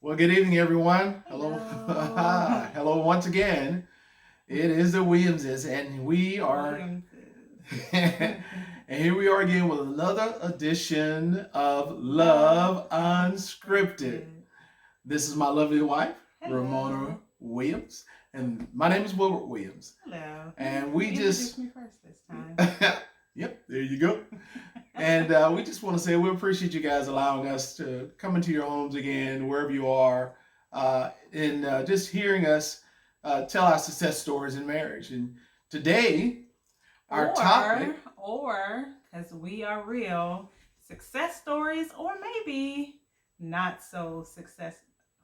Well, good evening, everyone. Hello. Hello. Hello once again. It is the Williamses, and we are, Williamses. and here we are again with another edition of Love Love Unscripted. Unscripted. This is my lovely wife, Ramona Hello. Williams, and my name is Wilbert Williams. Hello. And You we introduced just, me first this time. yep, there you go. And we just want to say we appreciate you guys allowing us to come into your homes again, wherever you are, and just hearing us tell our success stories in marriage. And today, our or, topic. or, because we are real, success stories, or maybe not so success.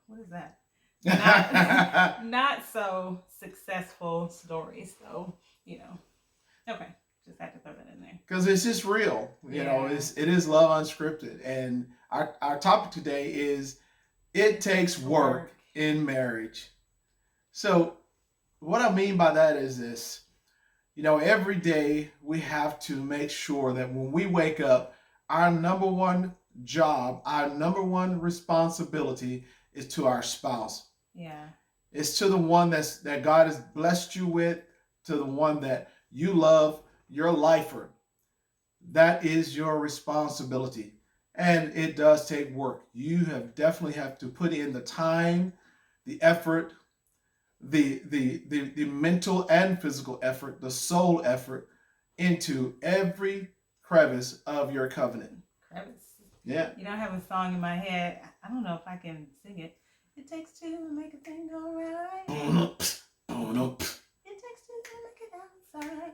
What is that? Not so successful stories. So, okay, just had to throw that in there. Because it's just real, Yeah. it is love unscripted, and our topic today is it takes work in marriage. So what I mean by that is this: every day we have to make sure that when we wake up, our number one job, our number one responsibility is to our spouse. Yeah. It's to the one that God has blessed you with, to the one that you love, your lifer. That is your responsibility. And it does take work. You definitely have to put in the time, the effort, the mental and physical effort, the soul effort into every crevice of your covenant. Crevice. Yeah. I have a song in my head. I don't know if I can sing it. It takes two to make a thing go right. It takes two to make it outside.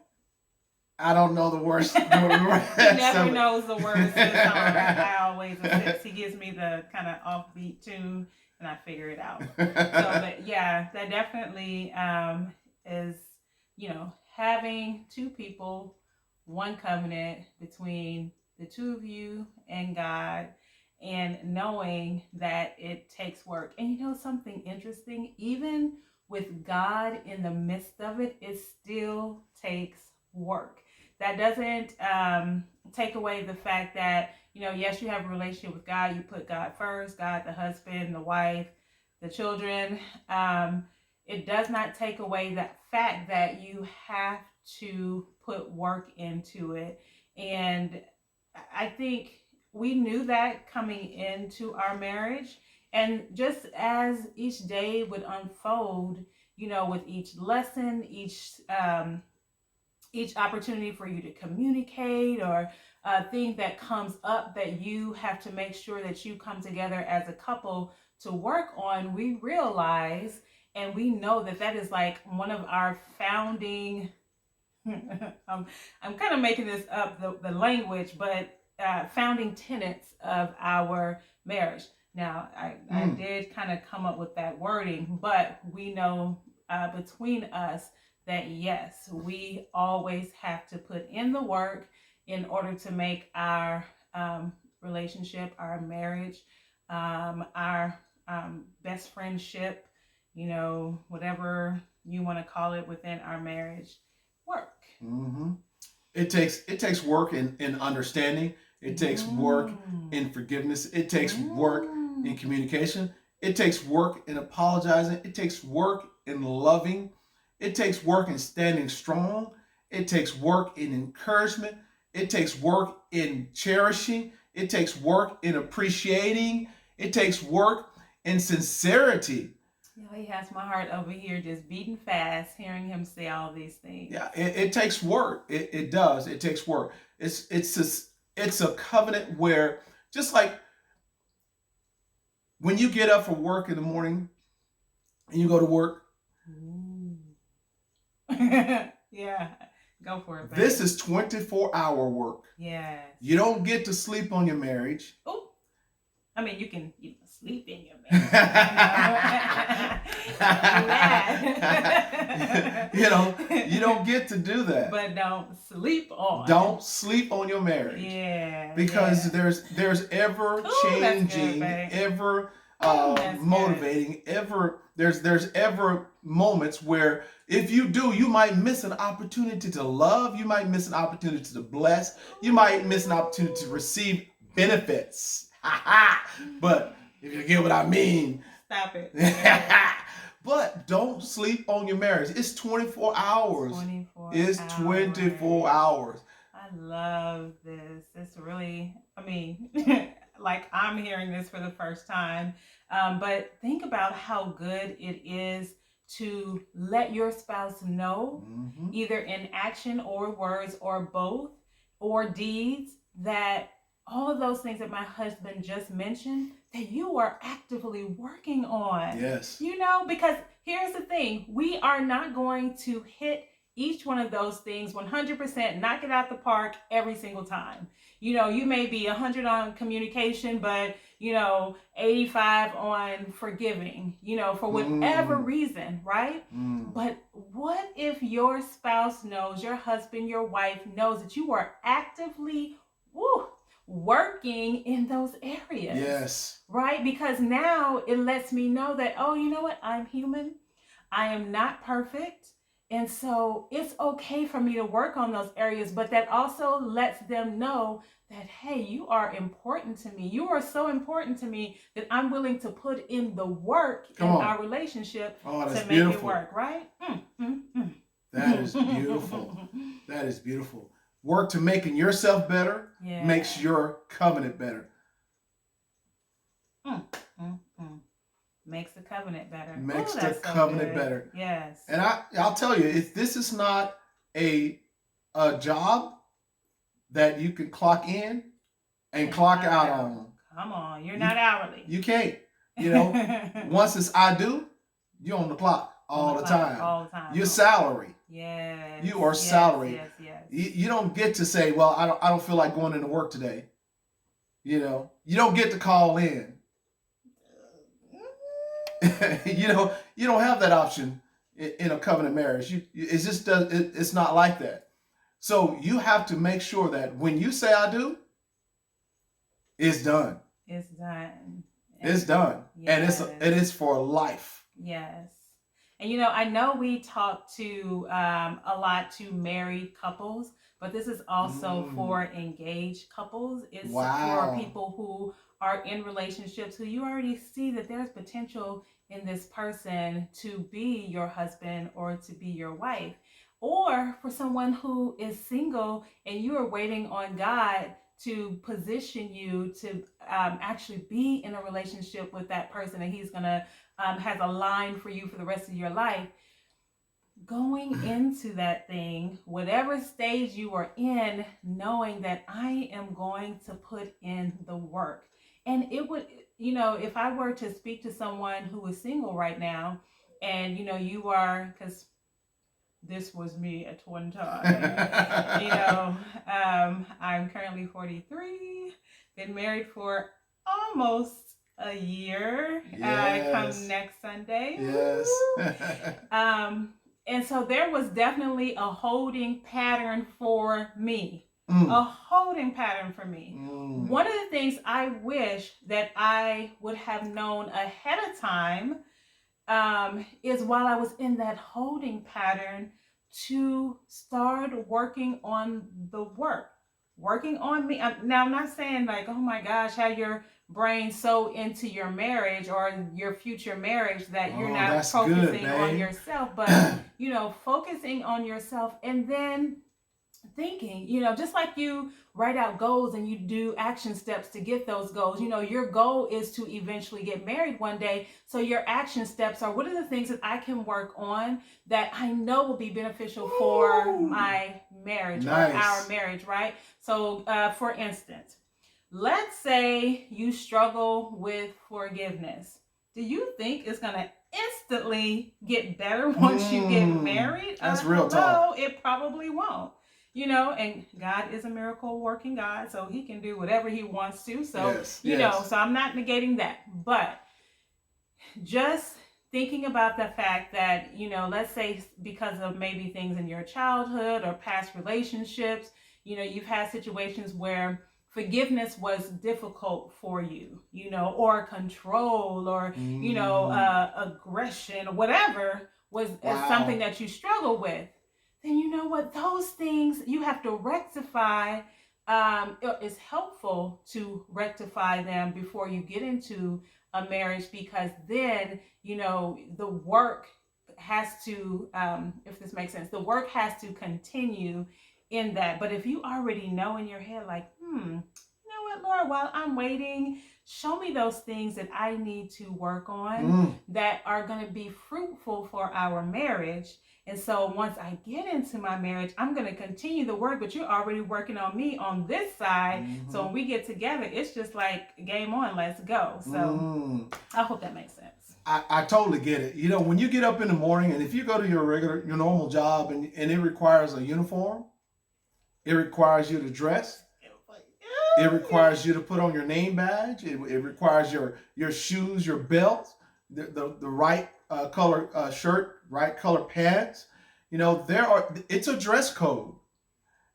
I don't know the words. He never knows the words to the song. I always assist. He gives me the kind of offbeat tune, and I figure it out. But yeah, that definitely is, having two people, one covenant between the two of you and God, and knowing that it takes work. And something interesting, even with God in the midst of it, it still takes work. That doesn't take away the fact that, yes, you have a relationship with God. You put God first, God, the husband, the wife, the children. It does not take away that fact that you have to put work into it. And I think we knew that coming into our marriage. And just as each day would unfold, with each lesson, each opportunity for you to communicate, or thing that comes up that you have to make sure that you come together as a couple to work on, we realize and we know that is like one of our founding I'm kind of making this up, the language, but founding tenets of our marriage. Now, I did kind of come up with that wording, but we know between us that yes, we always have to put in the work in order to make our relationship, our marriage, our best friendship, whatever you want to call it within our marriage, work. Mm-hmm. It takes work in understanding. It takes work in forgiveness. It takes work in communication. It takes work in apologizing. It takes work in loving. It takes work in standing strong. It takes work in encouragement. It takes work in cherishing. It takes work in appreciating. It takes work in sincerity. He has my heart over here just beating fast, hearing him say all these things. Yeah, it takes work. It does. It takes work. It's a covenant where, just like when you get up for work in the morning and you go to work. Yeah, go for it. Baby. This is 24-hour work. Yes. You don't get to sleep on your marriage. Oh, I mean, you can sleep in your marriage. You don't get to do that. But don't sleep on. Don't sleep on your marriage. Yeah. Because there's ever changing, ever motivating, there's ever moments where if you do, you might miss an opportunity to love, you might miss an opportunity to bless, you might miss an opportunity to receive benefits. But if you get what I mean, Stop it. But don't sleep on your marriage. It's 24 hours. 24 It's hours. 24 hours. I love this. It's really, I mean, like I'm hearing this for the first time. But think about how good it is to let your spouse know, either in action or words or both or deeds, that all of those things that my husband just mentioned, that you are actively working on. Yes. Because here's the thing, we are not going to hit each one of those things 100%, knock it out the park every single time. You may be 100 on communication, but 85 on forgiving, for whatever reason, right? But what if your spouse knows, your husband, your wife knows that you are actively working in those areas? Yes. Right? Because now it lets me know that, oh, you know what? I'm human. I am not perfect. And so it's okay for me to work on those areas, but that also lets them know that, hey, you are important to me. You are so important to me that I'm willing to put in the work in our relationship to make it work, right? That is beautiful. That is beautiful. Work to making yourself better makes your covenant better. Makes the covenant better. Makes the covenant better. Yes. And I'll tell you, if this is not a job that you can clock in and clock out on. Come on, you're not hourly. You can't. Once it's I do, you're on the clock all the time. All the time. You're salary. Yes. You are salary. Yes. You don't get to say, well, I don't feel like going into work today. You don't get to call in. You don't have that option in a covenant marriage. It's not like that. So you have to make sure that when you say I do, it's done. It's done. It's done. Yes. And it is for life. Yes. And I know we talk to a lot to married couples, but this is also for engaged couples. It's for people who are in relationships who you already see that there's potential in this person to be your husband or to be your wife. Or for someone who is single and you are waiting on God to position you to actually be in a relationship with that person, and he's gonna has a line for you for the rest of your life. Going into that thing, whatever stage you are in, knowing that I am going to put in the work. And it would, if I were to speak to someone who is single right now, and you are, because this was me at one time. I'm currently 43, been married for almost a year. Come next Sunday. Yes. And so there was definitely a holding pattern for me. A holding pattern for me. One of the things I wish that I would have known ahead of time is while I was in that holding pattern to start working on the work, working on me. Now, I'm not saying like, oh my gosh, have your brain so into your marriage or your future marriage that you're not focusing on yourself, but, focusing on yourself and then thinking, just like you write out goals and you do action steps to get those goals, your goal is to eventually get married one day. So your action steps are, what are the things that I can work on that I know will be beneficial for my marriage or our marriage, right? So for instance, let's say you struggle with forgiveness. Do you think it's going to instantly get better once you get married? That's real talk. No, it probably won't. And God is a miracle working God, so he can do whatever he wants to. So, so I'm not negating that. But just thinking about the fact that, let's say because of maybe things in your childhood or past relationships, you've had situations where forgiveness was difficult for you, or control or, aggression or whatever was something that you struggle with. Then you know what? Those things you have to rectify. It's helpful to rectify them before you get into a marriage, because then, the work has to, if this makes sense, the work has to continue in that. But if you already know in your head, like, what, Lord, while I'm waiting, show me those things that I need to work on that are going to be fruitful for our marriage. And so once I get into my marriage, I'm going to continue the work, but you're already working on me on this side. So when we get together, it's just like game on, let's go. So I hope that makes sense. I totally get it. When you get up in the morning, and if you go to your normal job, and it requires a uniform, it requires you to dress. It requires you to put on your name badge. It requires your shoes, your belt, the right color shirt, right color pants. It's a dress code.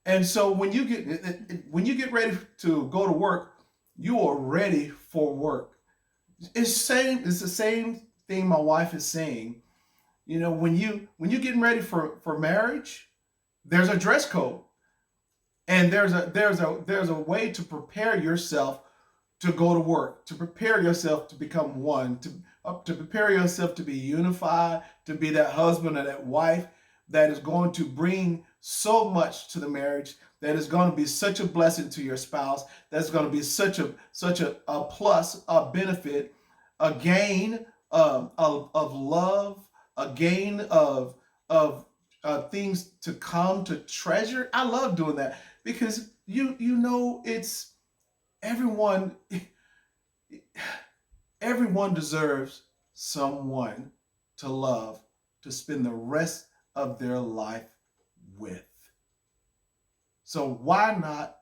And so when you get ready to go to work, you are ready for work. It's the same thing my wife is saying. When you're getting ready for marriage, there's a dress code. And there's a way to prepare yourself to go to work, to prepare yourself to become one, to prepare yourself to be unified, to be that husband or that wife that is going to bring so much to the marriage, that is going to be such a blessing to your spouse, that's going to be such a plus, a benefit, a gain of love, a gain of things to come to treasure. I love doing that, because it's everyone deserves someone to love, to spend the rest of their life with. So why not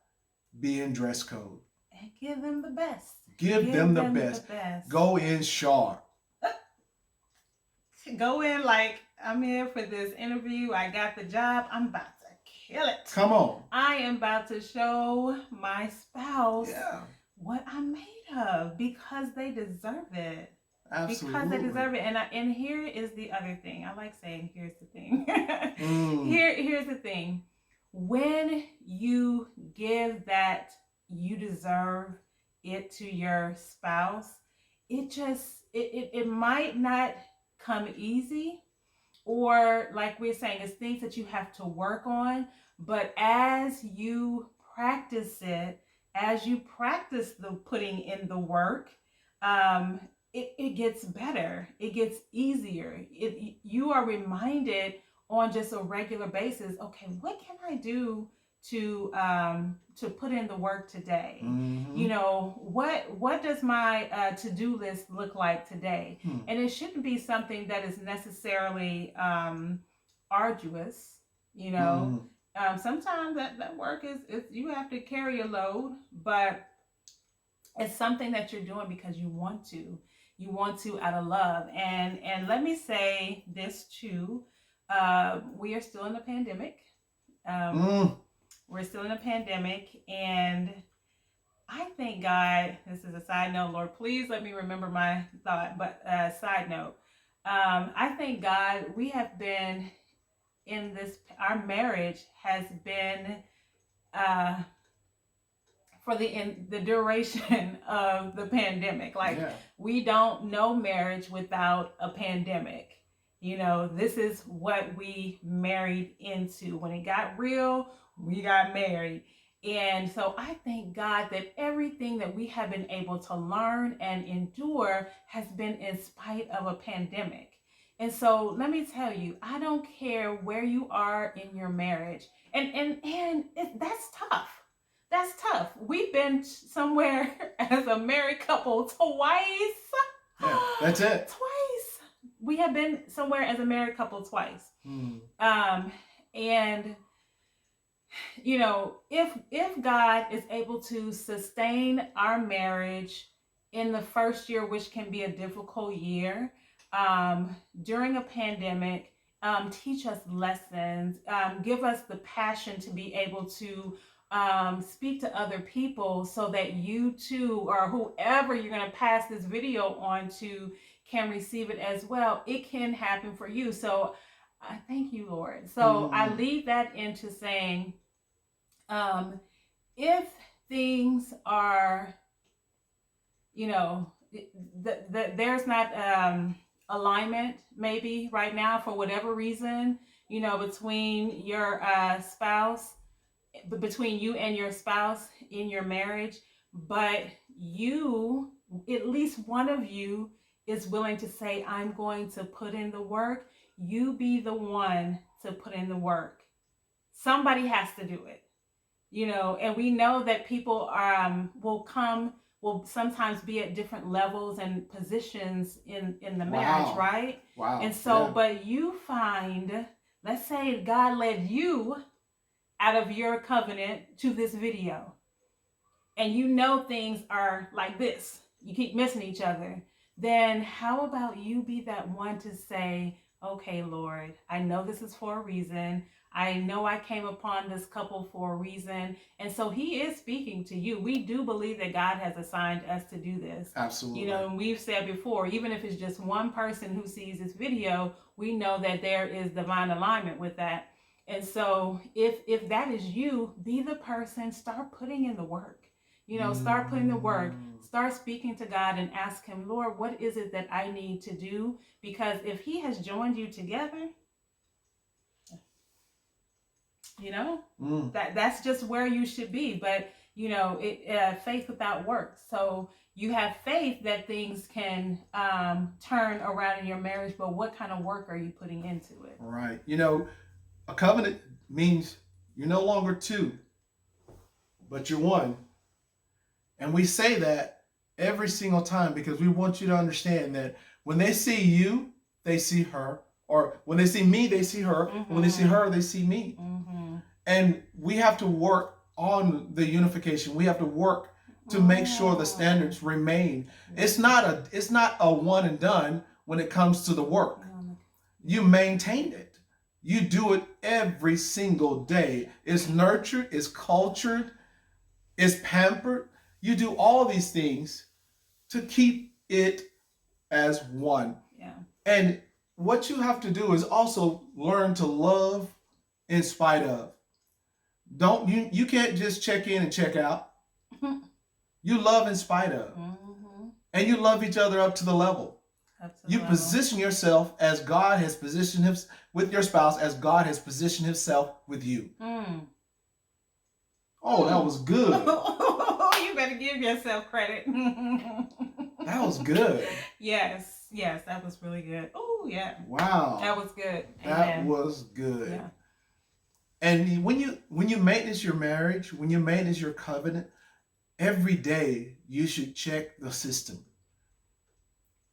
be in dress code and give them the best? Give them the best. Go in sharp. Go in like, I'm here for this interview. I got the job. I'm about to kill it. Come on. I am about to show my spouse what I'm made of, because they deserve it. Absolutely. Because they deserve it. And here is the other thing. I like saying, here's the thing. Here's the thing. When you give that you deserve it to your spouse, it might not come easy, or like we're saying, it's things that you have to work on. But as you practice it, as you practice the putting in the work, it gets better. It gets easier. You are reminded on just a regular basis, okay, what can I do to put in the work today? What does my to-do list look like today? And it shouldn't be something that is necessarily arduous. Sometimes that work is you have to carry a load, but it's something that you're doing because you want to out of love. And let me say this too, we are still in a pandemic. We're still in a pandemic, and I thank God. This is a side note. Lord, please let me remember my thought. But side note, I thank God we have been in this. Our marriage has been for the duration of the pandemic. We don't know marriage without a pandemic. This is what we married into. When it got real, we got married. And so I thank God that everything that we have been able to learn and endure has been in spite of a pandemic. And so let me tell you, I don't care where you are in your marriage. And that's tough. That's tough. We've been somewhere as a married couple twice. Yeah, that's it. Twice. We have been somewhere as a married couple twice. And if God is able to sustain our marriage in the first year, which can be a difficult year, during a pandemic, teach us lessons, give us the passion to be able to speak to other people, so that you too, or whoever you're going to pass this video on to, can receive it as well. It can happen for you. So I thank you, Lord. So I lead that into saying, if things are, there's not alignment maybe right now for whatever reason, between your spouse, between you and your spouse in your marriage, but you, at least one of you, is willing to say, I'm going to put in the work. You be the one to put in the work. Somebody has to do it, and we know that people will sometimes be at different levels and positions in the marriage, right? Wow. And so, but you find, let's say God led you out of your covenant to this video, and things are like this, you keep missing each other, then how about you be that one to say, okay, Lord, I know this is for a reason. I know I came upon this couple for a reason. And so he is speaking to you. We do believe that God has assigned us to do this. Absolutely. And we've said before, even if it's just one person who sees this video, we know that there is divine alignment with that. And so if that is you, be the person, start putting in the work. Start putting the work, start speaking to God and ask him, Lord, what is it that I need to do? Because if he has joined you together, that's just where you should be. But, faith without works. So you have faith that things can turn around in your marriage, but what kind of work are you putting into it? Right. A covenant means you're no longer two, but you're one. And we say that every single time because we want you to understand that when they see you, they see her. Or when they see me, they see her. Mm-hmm. When they see her, they see me. Mm-hmm. And we have to work on the unification. We have to work to make sure the standards remain. It's not a one and done when it comes to the work. You maintain it. You do it every single day. It's nurtured, it's cultured, it's pampered. You do all these things to keep it as one. Yeah. And what you have to do is also learn to love in spite of. You can't just check in and check out. You love in spite of. Mm-hmm. And you love each other up to the level. You position yourself as God has positioned him with your spouse, as God has positioned himself with you. Oh, that was good. You better give yourself credit. That was good. Yes, that was really good. Oh, yeah. Wow. That was good. That was good. Yeah. And when you maintenance your marriage, when you maintenance your covenant, every day you should check the system.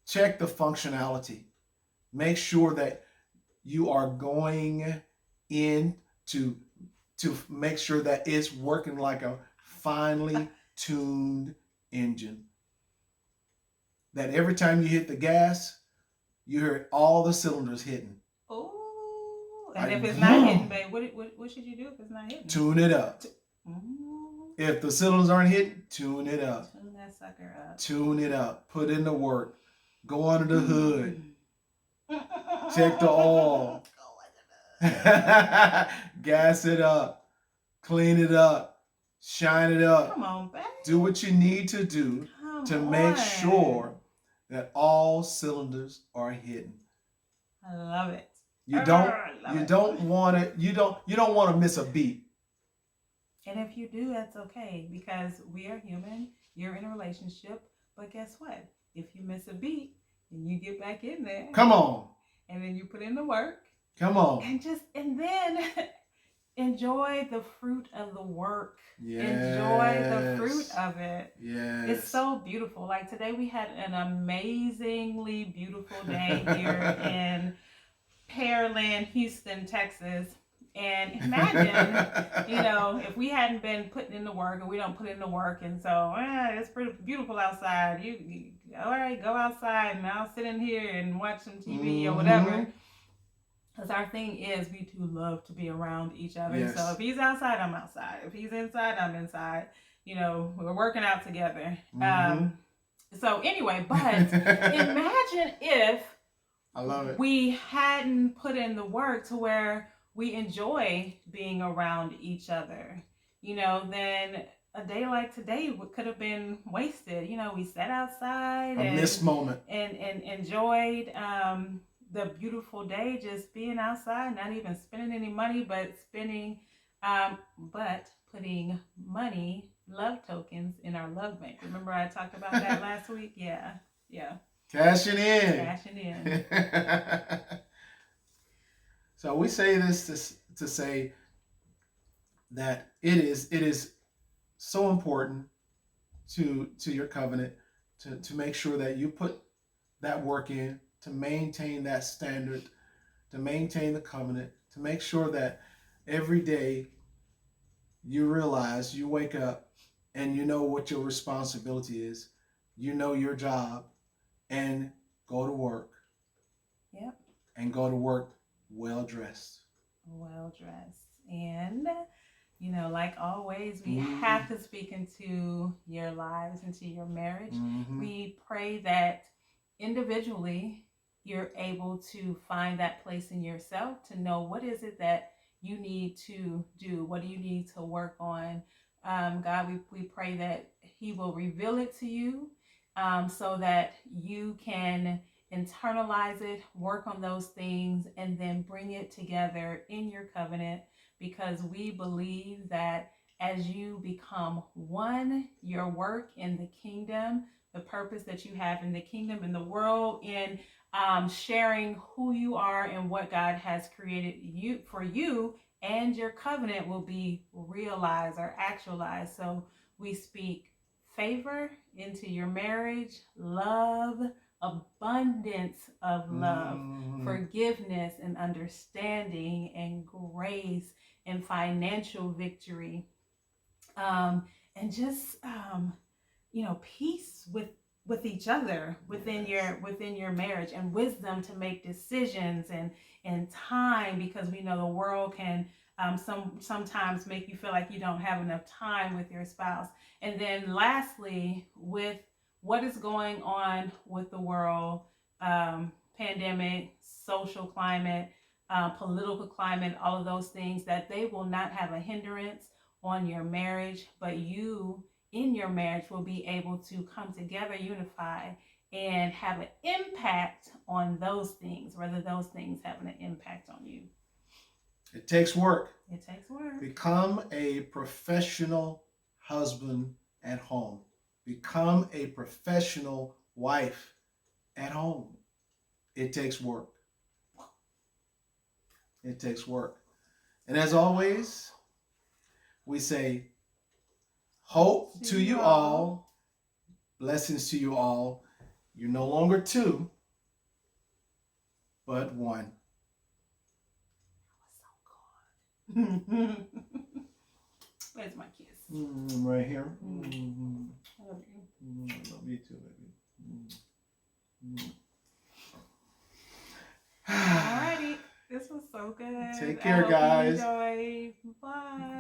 Check the functionality. Make sure that you are going in to make sure that it's working like a finely tuned engine. That every time you hit the gas, you hear all the cylinders hitting. Oh, and if it's not hitting, babe, what should you do if it's not hitting? Tune it up. If the cylinders aren't hitting, tune it up. Tune that sucker up. Tune it up. Put in the work. Go under the hood. Check the oil. Gas it up. Clean it up. Shine it up. Come on, babe. Do what you need to do to make sure that all cylinders are hitting. I love it. You don't want to miss a beat. And if you do, that's okay, because we are human. You're in a relationship, but guess what? If you miss a beat, then you get back in there. Come on. And then you put in the work. Come on. And then enjoy the fruit of the work. Yes. Enjoy the fruit of it. Yes. It's so beautiful. Like today we had an amazingly beautiful day here in Pearland, Houston, Texas. And imagine, if we hadn't been putting in the work, and we don't put in the work, and so it's pretty beautiful outside. You all right? Go outside, and I'll sit in here and watch some TV or whatever. Because our thing is, we do love to be around each other. Yes. So if he's outside, I'm outside. If he's inside, I'm inside. We're working out together. So anyway, but imagine if I love it. We hadn't put in the work to where we enjoy being around each other, then a day like today could have been wasted. We sat outside a missed moment and enjoyed the beautiful day, just being outside, not even spending any money, but putting money, love tokens in our love bank. Remember I talked about that last week? Yeah. Cashing in. Cashing in. So we say this to say that it is so important to your covenant to make sure that you put that work in to maintain that standard, to maintain the covenant, to make sure that every day you realize you wake up and you know what your responsibility is, you know your job, and go to work. Yep. And go to work well dressed. Well dressed. And like always, we have to speak into your lives, into your marriage. We pray that individually you're able to find that place in yourself to know what is it that you need to do, what do you need to work on. God, we pray that he will reveal it to you, so that you can internalize it, work on those things, and then bring it together in your covenant, because we believe that as you become one, your work in the kingdom, the purpose that you have in the kingdom, in the world, in sharing who you are and what God has created for you, and your covenant will be realized or actualized. So we speak favor into your marriage, love, abundance of love, forgiveness and understanding and grace and financial victory, and just peace with each other within your marriage, and wisdom to make decisions, and time, because we know the world can sometimes make you feel like you don't have enough time with your spouse. And then lastly, with what is going on with the world, pandemic, social climate, political climate, all of those things, that they will not have a hindrance on your marriage, but you in your marriage will be able to come together, unify, and have an impact on those things, whether those things having an impact on you. It takes work. It takes work. Become a professional husband at home. Become a professional wife at home. It takes work. It takes work. And as always, we say, hope to you all. Blessings to you all. You're no longer two, but one. That was so good. Where's my kiss? Right here. I love you. I love you too, baby. Alrighty. This was so good. Take care, guys. Enjoy. Bye.